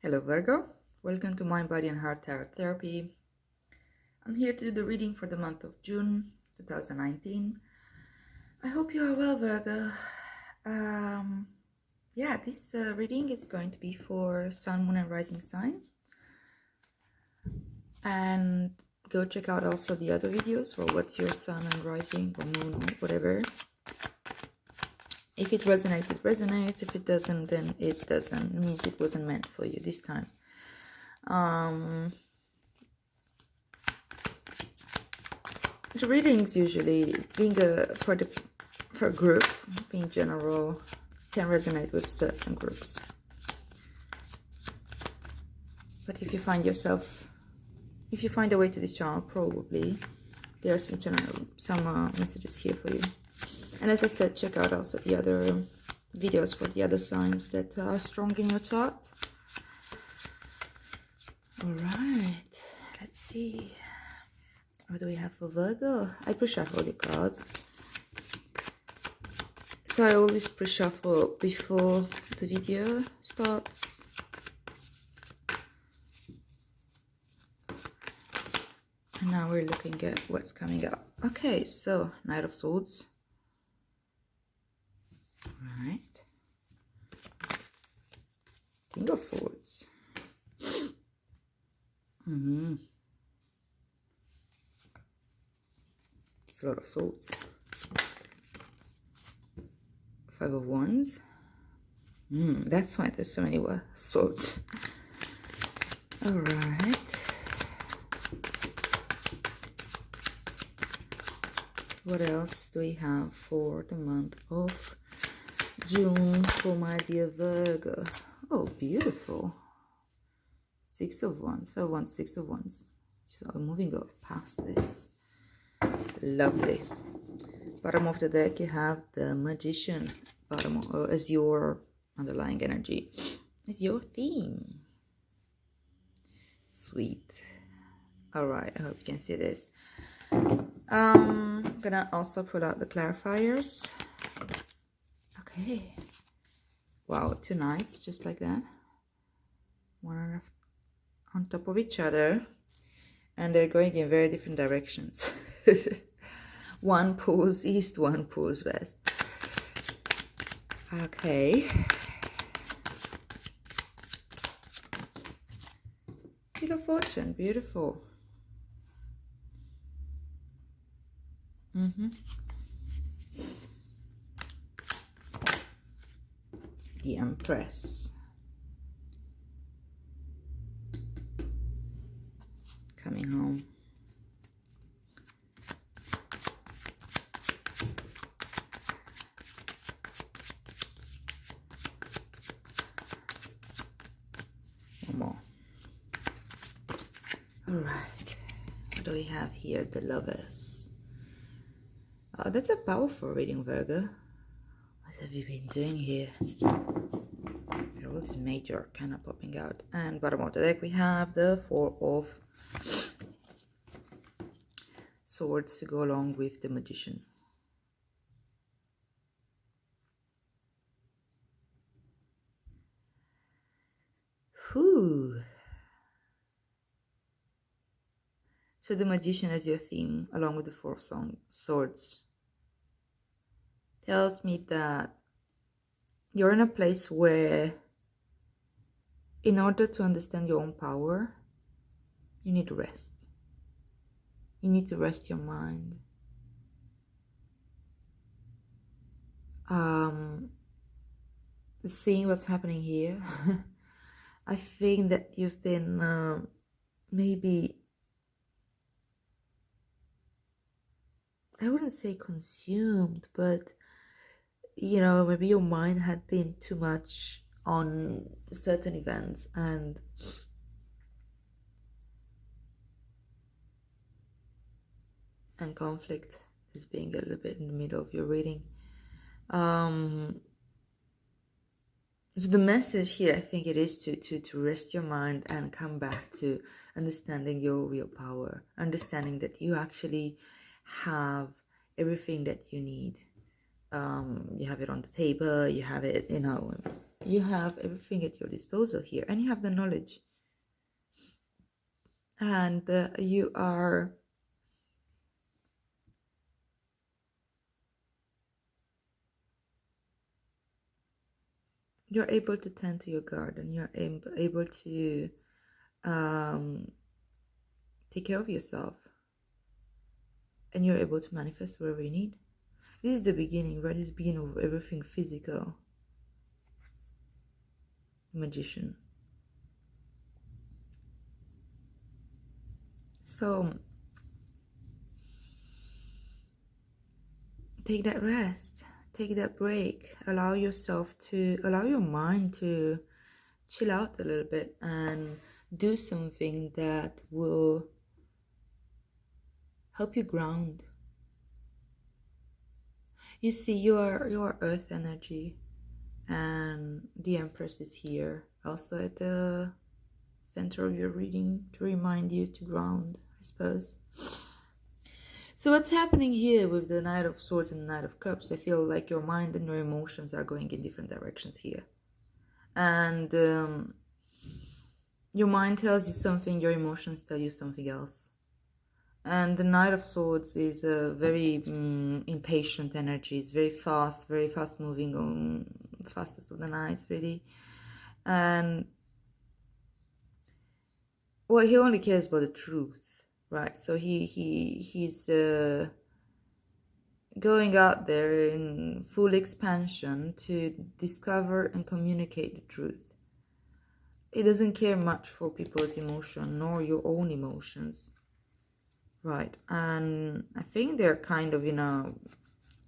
Hello Virgo, welcome to Mind, Body and Heart Tarot Therapy. I'm here to do the reading for the month of June 2019. I hope you are well, Virgo. This reading is going to be for Sun, Moon and Rising sign. And go check out also the other videos for what's your Sun and Rising or Moon or whatever. If it resonates, it resonates. If it doesn't, then it doesn't. It means it wasn't meant for you this time. The readings usually, for a group, being general, can resonate with certain groups. But if you find a way to this channel, probably there are some messages here for you. And as I said, check out also the other videos for the other signs that are strong in your chart. Alright, let's see. What do we have for Virgo? I pre-shuffle the cards. So I always pre-shuffle before the video starts. And now we're looking at what's coming up. Okay, so Knight of Swords. Alright. King of Swords. It's a lot of swords. Five of Wands. That's why there's so many swords. Alright. What else do we have for the month of June for my dear Virgo? Oh, beautiful. Six of Wands, 5 of Wands, 6 of Wands. So I'm moving past this. Lovely. Bottom of the deck, you have the Magician. As your underlying energy. As your theme. Sweet. Alright, I hope you can see this. I'm gonna also pull out the clarifiers. Okay. Wow, 2 knights, just like that. One on top of each other. And they're going in very different directions. One pulls east, one pulls west. Okay. Wheel of Fortune, beautiful. The Empress. Coming home. One more. Alright. What do we have here? The Lovers. Oh, that's a powerful reading, Virgo. What have you been doing here? All this major kind of popping out. And bottom of the deck, we have the 4 of Swords to go along with the Magician. Whew. So the Magician as your theme, along with the 4 of Swords, tells me that you're in a place where, in order to understand your own power, you need to rest. You need to rest your mind. Seeing what's happening here, I think that you've been maybe, I wouldn't say consumed, but maybe your mind had been too much on certain events and conflict is being a little bit in the middle of your reading. So the message here, I think it is to rest your mind and come back to understanding your real power, understanding that you actually have everything that you need. You have it on the table, you have it, You have everything at your disposal here, and you have the knowledge, and you're able to tend to your garden. You're able to um, take care of yourself, and you're able to manifest whatever you need. This is the beginning, right? This is the beginning of everything physical. Magician. So take that rest, take that break, allow your mind to chill out a little bit and do something that will help you ground. You see, your earth energy, and the Empress is here also at the center of your reading to remind you to ground, I suppose. So what's happening here with the Knight of Swords and the Knight of Cups? I feel like your mind and your emotions are going in different directions here. And your mind tells you something, your emotions tell you something else. And the Knight of Swords is a very impatient energy. It's very fast moving, fastest of the knights, really. And well, he only cares about the truth, right? So he's going out there in full expansion to discover and communicate the truth. He doesn't care much for people's emotion, nor your own emotions, right? And I think they're kind of in a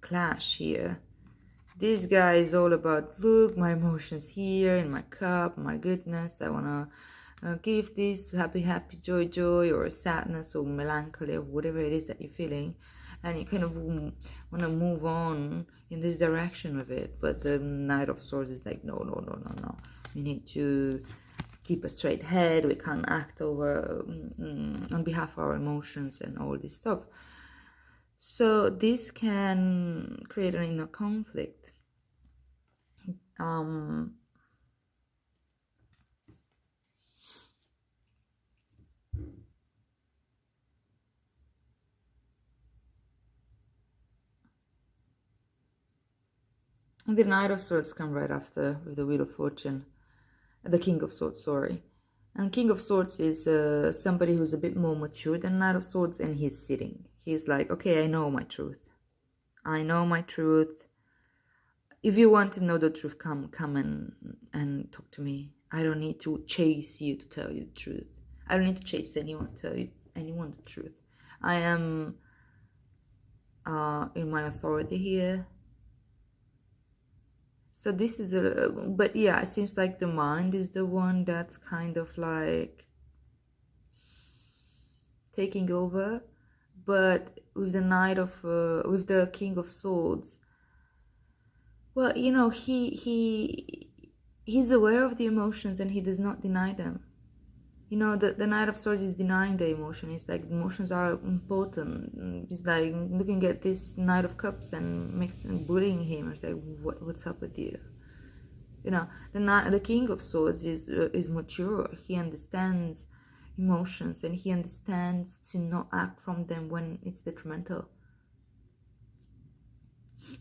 clash here. This guy is all about, look, my emotions here in my cup, my goodness, I want to give this happy, joy, or sadness or melancholy or whatever it is that you're feeling. And you kind of want to move on in this direction with it. But the Knight of Swords is like, no. We need to keep a straight head. We can't act over on behalf of our emotions and all this stuff. So this can create an inner conflict. The Knight of Swords come right after with the Wheel of Fortune. The King of Swords, sorry. And King of Swords is somebody who's a bit more mature than Knight of Swords, and he's sitting. He's like, okay, I know my truth. If you want to know the truth, come and talk to me. I don't need to chase you to tell you the truth. I don't need to chase anyone to tell anyone the truth. I am in my authority here. So this is but yeah, it seems like the mind is the one that's kind of like taking over. But with the with the King of Swords, well, you know, he's aware of the emotions and he does not deny them. You know, the Knight of Swords is denying the emotion. It's like emotions are important. It's like looking at this Knight of Cups and bullying him. It's like, what's up with you? You know, the King of Swords is mature. He understands emotions and he understands to not act from them when it's detrimental.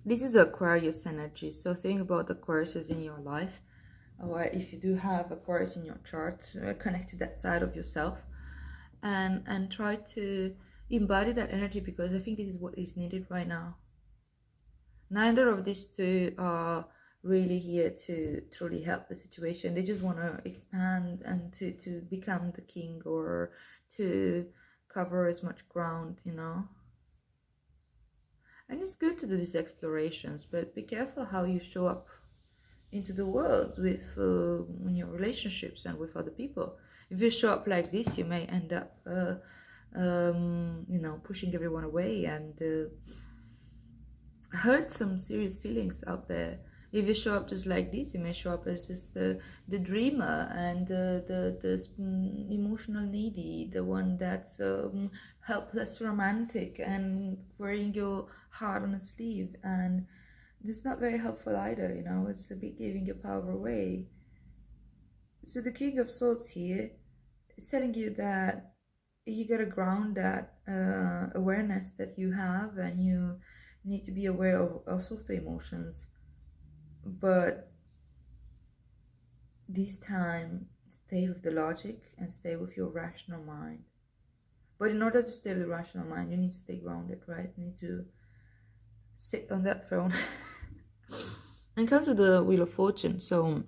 This is Aquarius energy. So think about Aquarius in your life, or if you do have Aquarius in your chart, connect to that side of yourself and try to embody that energy, because I think this is what is needed right now. Neither of these two are really here to truly help the situation. They just want to expand and to become the king, or to cover as much ground, you know. And it's good to do these explorations, but be careful how you show up into the world with in your relationships and with other people. If you show up like this, you may end up you know, pushing everyone away and hurt some serious feelings out there. If you show up just like this, you may show up as just the dreamer and the emotional needy, the one that's helpless romantic and wearing your heart on a sleeve and It's not very helpful either, you know, it's a bit giving your power away. So the King of Swords here is telling you that you gotta ground that awareness that you have, and you need to be aware of also of the emotions. But this time, stay with the logic and stay with your rational mind. But in order to stay with the rational mind, you need to stay grounded, right? You need to sit on that throne. And it comes with the Wheel of Fortune. So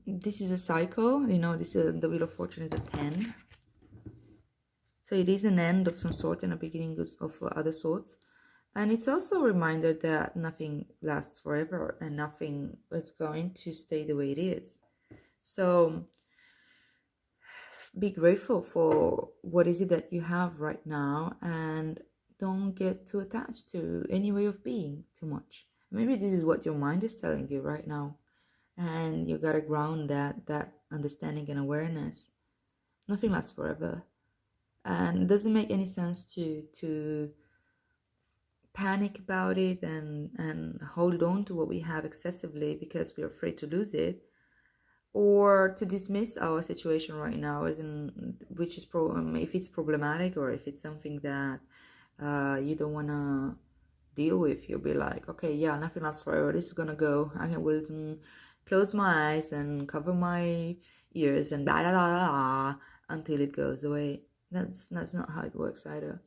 this is a cycle, you know, this the Wheel of Fortune is a 10. So it is an end of some sort and a beginning of other sorts. And it's also a reminder that nothing lasts forever and nothing is going to stay the way it is. So be grateful for what is it that you have right now, and don't get too attached to any way of being too much. Maybe this is what your mind is telling you right now, and you gotta ground that understanding and awareness. Nothing lasts forever, and it doesn't make any sense to panic about it and hold on to what we have excessively because we're afraid to lose it, or to dismiss our situation right now as in which is if it's problematic, or if it's something that you don't want to deal with. You'll be like, okay, yeah, nothing lasts forever, this is gonna go, I will close my eyes and cover my ears and blah, blah, blah, blah, until it goes away. That's not how it works either.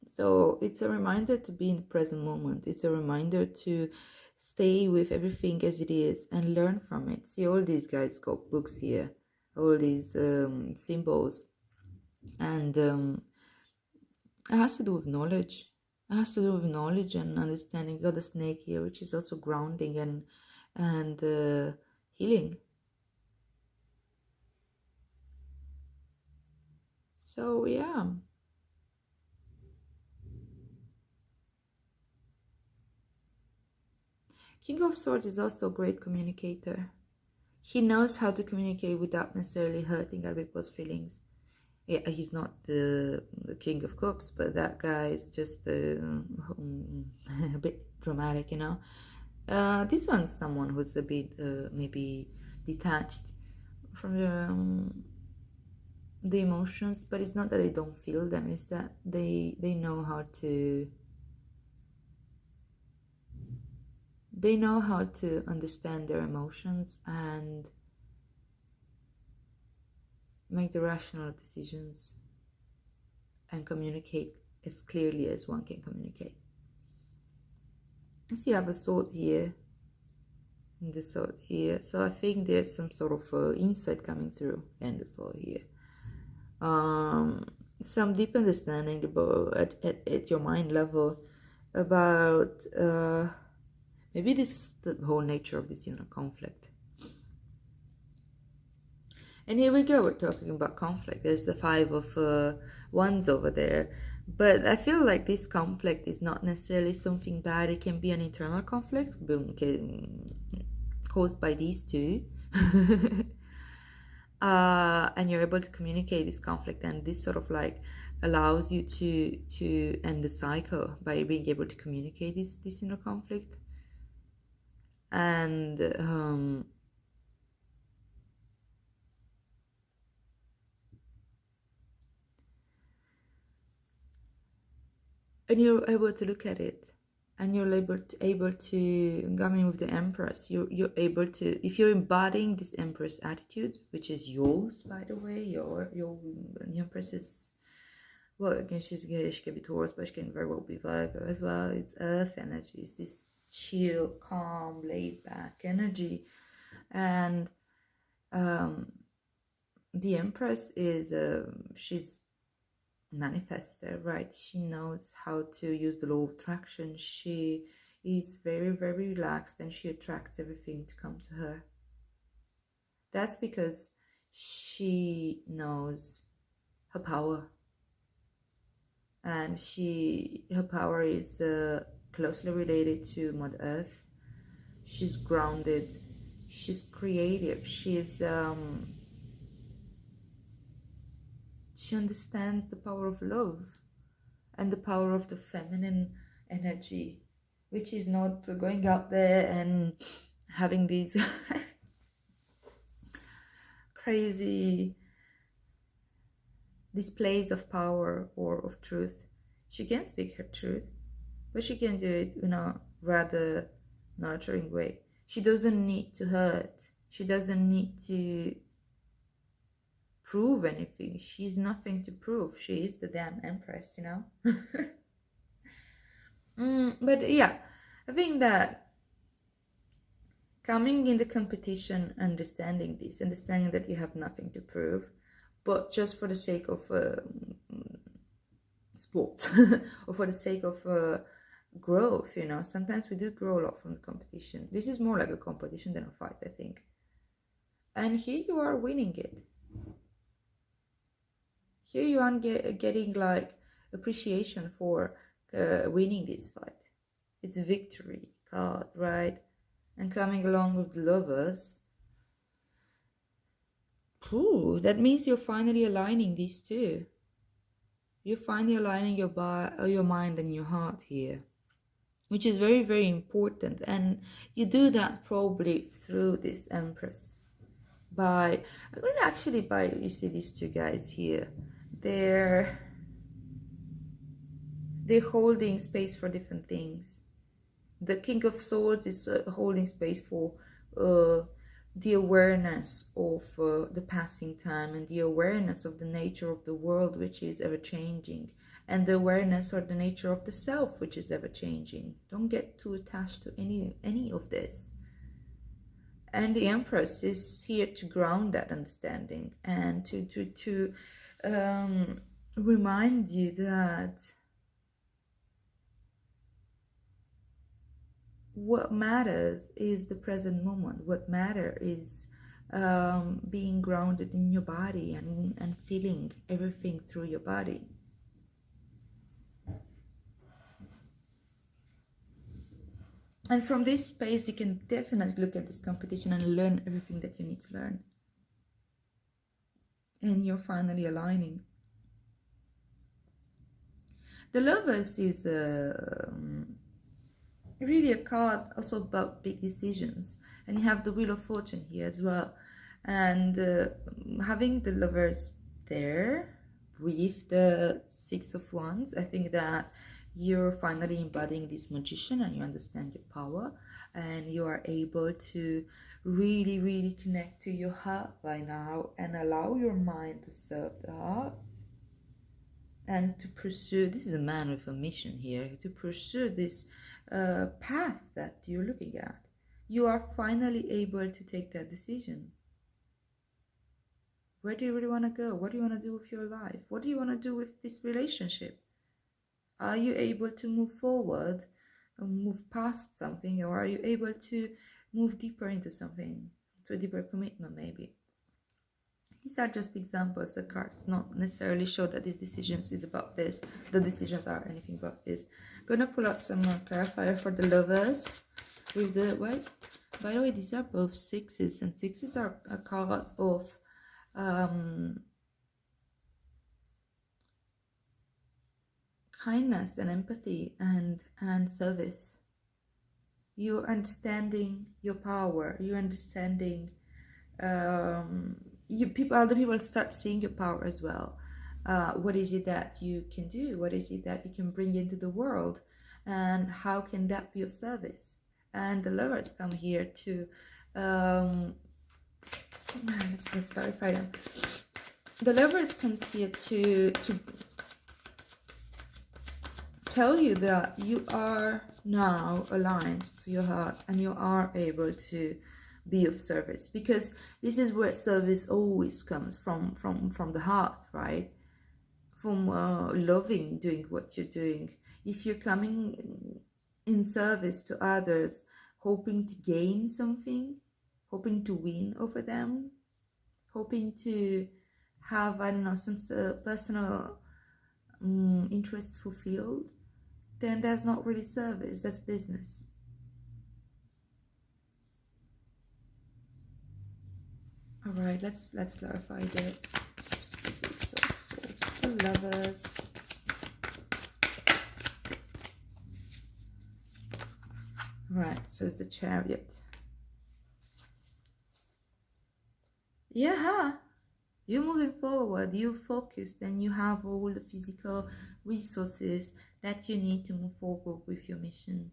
So it's a reminder to be in the present moment. It's a reminder to stay with everything as it is and learn from it. See, all these guys got books here, all these symbols, and it has to do with knowledge. It has to do with knowledge and understanding. You got the snake here, which is also grounding and healing. So yeah. King of Swords is also a great communicator. He knows how to communicate without necessarily hurting other people's feelings. Yeah, he's not the King of Cups, but that guy is just a bit dramatic, you know. This one's someone who's a bit maybe detached from the emotions, but it's not that they don't feel them, it's that they know how to understand their emotions and make the rational decisions and communicate as clearly as one can communicate. I see you have a sword here and the sword here, so I think there's some sort of insight coming through, and the sword here. Some deep understanding about at your mind level about maybe this the whole nature of this inner conflict. And here we go, we're talking about conflict. There's the 5 of Wands over there. But I feel like this conflict is not necessarily something bad. It can be an internal conflict caused by these two. And you're able to communicate this conflict, and this sort of like allows you to end the cycle by being able to communicate this inner conflict. And you're able to look at it, and you're able to I mean, with the Empress, you're able to, if you're embodying this Empress attitude, which is yours, by the way, your Empress is, well, again, she can be Taurus, but she can very well be Virgo as well. It's earth energy, it's this chill, calm, laid back energy. And the Empress is she's manifester, right? She knows how to use the law of attraction. She is very, very relaxed, and she attracts everything to come to her. That's because she knows her power, and her power is closely related to Mother Earth. She's grounded, she's creative, she understands the power of love and the power of the feminine energy. which is not going out there and having these crazy displays of power or of truth. She can speak her truth, but she can do it in a rather nurturing way. She doesn't need to hurt. She doesn't need to prove anything. She's nothing to prove. She is the damn empress, you know? But yeah, I think that coming in the competition, understanding this, understanding that you have nothing to prove, but just for the sake of sports or for the sake of growth, you know, sometimes we do grow a lot from the competition. This is more like a competition than a fight, I think. And here you are winning it. Here you are getting like appreciation for winning this fight. It's a victory card, right? And coming along with lovers. Ooh, that means you're finally aligning these two. You're finally aligning your mind and your heart here, which is very, very important. And you do that probably through this Empress. You see these two guys here. They're holding space for different things. The King of Swords is holding space for the awareness of the passing time and the awareness of the nature of the world, which is ever changing, and the awareness or the nature of the self, which is ever changing. Don't get too attached to any of this. And the Empress is here to ground that understanding and to remind you that what matters is the present moment. What matters is being grounded in your body and feeling everything through your body. And from this space, you can definitely look at this competition and learn everything that you need to learn. And you're finally aligning. The Lovers is really a card also about big decisions. And you have the Wheel of Fortune here as well. And having the Lovers there with the Six of Wands, I think that you're finally embodying this magician and you understand your power and you are able to really, really connect to your heart by now and allow your mind to serve the heart and to pursue, this is a man with a mission here, to pursue this path that you're looking at. You are finally able to take that decision. Where do you really want to go? What do you want to do with your life? What do you want to do with this relationship? Are you able to move forward, move past something, or are you able to move deeper into something, to a deeper commitment maybe? These are just examples. The cards not necessarily show that these decisions is about this. The decisions are anything about this. I'm gonna pull out some more clarifier for the Lovers with the white. By the way, these are both sixes, and sixes are cards of kindness and empathy and service. You're understanding your power. You're understanding other people start seeing your power as well. What is it that you can do? What is it that you can bring into the world? And how can that be of service? And the Lovers come here to let's clarify them. The Lovers comes here to tell you that you are now aligned to your heart and you are able to be of service, because this is where service always comes from the heart, right? From loving doing what you're doing. If you're coming in service to others, hoping to gain something, hoping to win over them, hoping to have, I don't know, some personal interests fulfilled, then that's not really service, that's business. All right, let's clarify the Six of Swords for the Lovers. says the Chariot. Yeah, you're moving forward, you're focused, and you have all the physical resources that you need to move forward with your mission.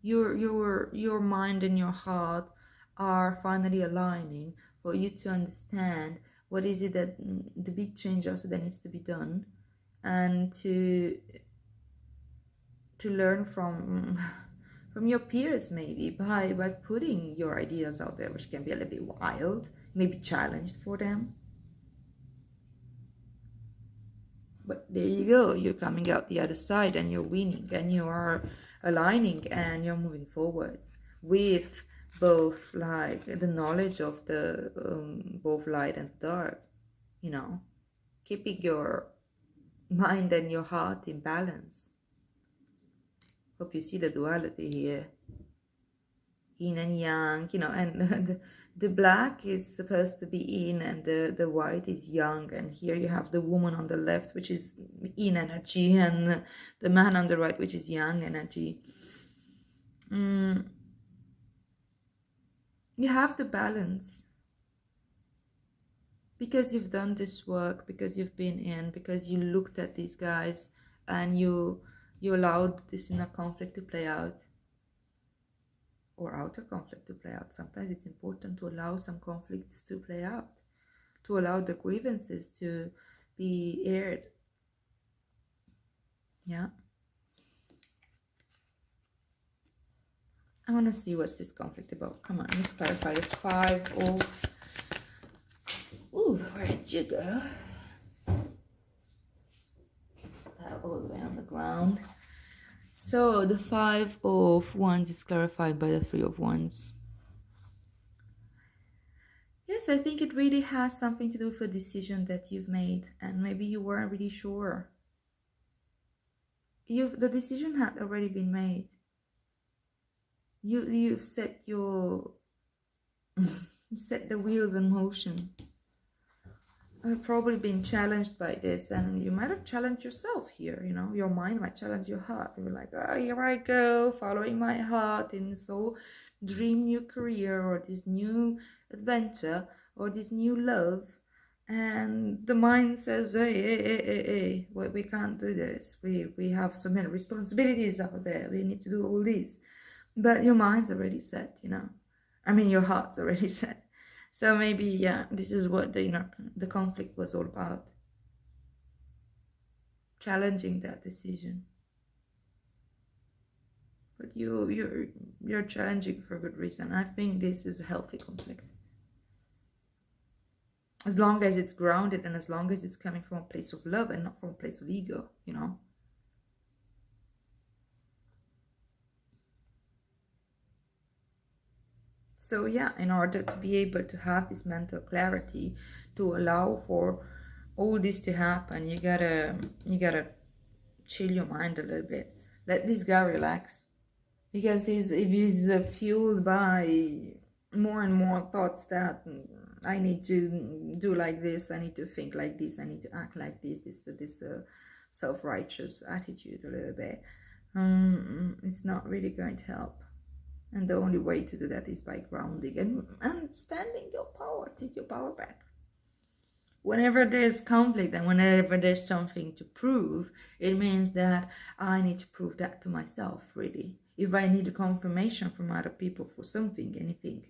Your mind and your heart are finally aligning for you to understand what is it that the big change also that needs to be done, and to learn from your peers, maybe by putting your ideas out there, which can be a little bit wild, maybe challenged for them. But there you go, you're coming out the other side and you're winning, and you are aligning, and you're moving forward with both, like, the knowledge of the both light and dark, you know, keeping your mind and your heart in balance. Hope you see the duality here, yin and yang, you know, and the black is supposed to be yin, and the white is yang, and here you have the woman on the left, which is yin energy, and the man on the right, which is yang energy. You have to balance, because you've done this work, because you've been in, because you looked at these guys, and you allowed this inner conflict to play out, or outer conflict to play out. Sometimes it's important to allow some conflicts to play out, to allow the grievances to be aired. Yeah. I want to see what's this conflict about. Come on, let's clarify. The 5 of... Ooh, where'd you go? That all the way on the ground. So the 5 of Wands is clarified by the 3 of Wands. Yes, I think it really has something to do with a decision that you've made, and maybe you weren't really sure. The decision had already been made. You've set your set the wheels in motion. I've probably been challenged by this, and you might have challenged yourself here, you know. Your mind might challenge your heart. You're like, oh, here I go, following my heart in this whole dream new career, or this new adventure, or this new love. And the mind says, hey, we can't do this. We have so many responsibilities out there. We need to do all this. But your mind's already set, you know. I mean, your heart's already set. So maybe, yeah, this is what the conflict was all about. Challenging that decision. But you're challenging for a good reason. I think this is a healthy conflict. As long as it's grounded, and as long as it's coming from a place of love and not from a place of ego, you know. So yeah, in order to be able to have this mental clarity, to allow for all this to happen, you gotta chill your mind a little bit. Let this guy relax, because if he's fueled by more and more thoughts that I need to do like this, I need to think like this, I need to act like this self-righteous attitude a little bit, it's not really going to help. And the only way to do that is by grounding and understanding your power. Take your power back. Whenever there's conflict and whenever there's something to prove, it means that I need to prove that to myself, really. If I need a confirmation from other people for something, anything,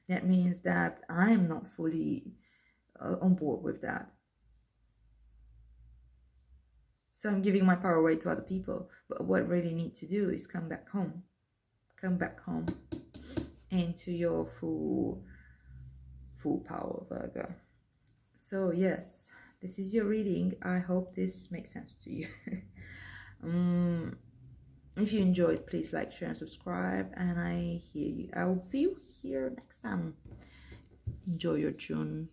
that means that I'm not fully on board with that. So I'm giving my power away to other people. But what I really need to do is come back home. Come back home into your full power, Virgo. So yes, this is your reading. I hope this makes sense to you. If you enjoyed, please like, share, and subscribe. And I will see you here next time. Enjoy your June.